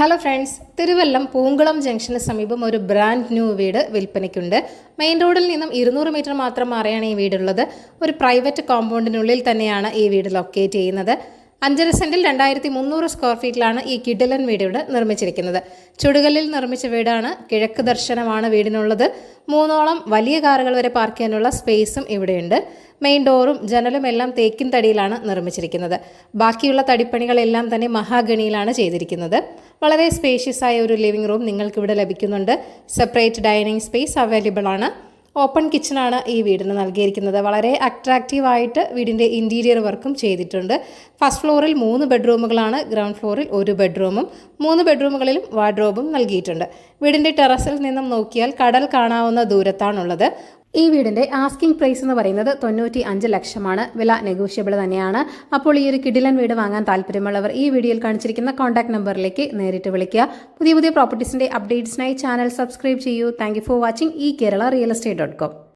Hello friends, Thiruvallam Poonkulam junction സമീപം ഒരു brand new വീട് വിൽപ്പനയ്ക്കുണ്ട്. മെയിൻ റോഡിൽ നിന്നും 200 മീറ്റർ മാത്രം മാറിയാണ് ഈ വീടുള്ളത്. ഒരു പ്രൈവറ്റ് കോമ്പൗണ്ടിനുള്ളിൽ തന്നെയാണ് ഈ വീട് ലൊക്കേറ്റ് ചെയ്യുന്നത്. 5.5 സെന്റിൽ 2300 സ്ക്വയർ ഫീറ്റിലാണ് ഈ കിടിലൻ വീട് ഇവിടെ നിർമ്മിച്ചിരിക്കുന്നത്. ചുടുകല്ലിൽ നിർമ്മിച്ച വീടാണ്. കിഴക്ക് ദർശനമാണ് വീടിനുള്ളത്. 3ഓളം വലിയ കാറുകൾ വരെ പാർക്ക് ചെയ്യാനുള്ള സ്പേസും ഇവിടെയുണ്ട്. മെയിൻ ഡോറും ജനലും എല്ലാം തേക്കിൻ തടിയിലാണ് നിർമ്മിച്ചിരിക്കുന്നത്. ബാക്കിയുള്ള തടിപ്പണികളെല്ലാം തന്നെ മഹാഗണിയിലാണ് ചെയ്തിരിക്കുന്നത്. വളരെ സ്പേഷ്യസ് ആയ ഒരു ലിവിംഗ് റൂം നിങ്ങൾക്കിവിടെ ലഭിക്കുന്നുണ്ട്. സെപ്പറേറ്റ് ഡൈനിങ് സ്പേസ് അവൈലബിൾ ആണ്. ഓപ്പൺ കിച്ചണാണ് ഈ വീടിന് നൽകിയിരിക്കുന്നത്. വളരെ അട്രാക്റ്റീവായിട്ട് വീടിൻ്റെ ഇൻറ്റീരിയർ വർക്കും ചെയ്തിട്ടുണ്ട്. ഫസ്റ്റ് ഫ്ലോറിൽ 3 ബെഡ്റൂമുകളാണ്, ഗ്രൗണ്ട് ഫ്ലോറിൽ 1 ബെഡ്റൂമും 3 ബെഡ്റൂമുകളിലും വാർഡ്രോബും നൽകിയിട്ടുണ്ട്. വീടിൻ്റെ ടെറസിൽ നിന്നും നോക്കിയാൽ കടൽ കാണാവുന്ന ദൂരത്താണുള്ളത്. ഈ വീടിൻ്റെ ആസ്കിംഗ് പ്രൈസ് എന്ന് പറയുന്നത് 95 ലക്ഷമാണ്. വില നെഗോഷ്യബിൾ തന്നെയാണ്. അപ്പോൾ ഈ ഒരു കിടിലൻ വീട് വാങ്ങാൻ താല്പര്യമുള്ളവർ ഈ വീഡിയോയിൽ കാണിച്ചിരിക്കുന്ന കോൺടാക്ട് നമ്പറിലേക്ക് നേരിട്ട് വിളിക്കുക. പുതിയ പ്രോപ്പർട്ടീസിൻ്റെ അപ്ഡേറ്റ്സിനായി ചാനൽ സബ്സ്ക്രൈബ് ചെയ്യൂ. Thank you for watching eKerala Real Estate.com.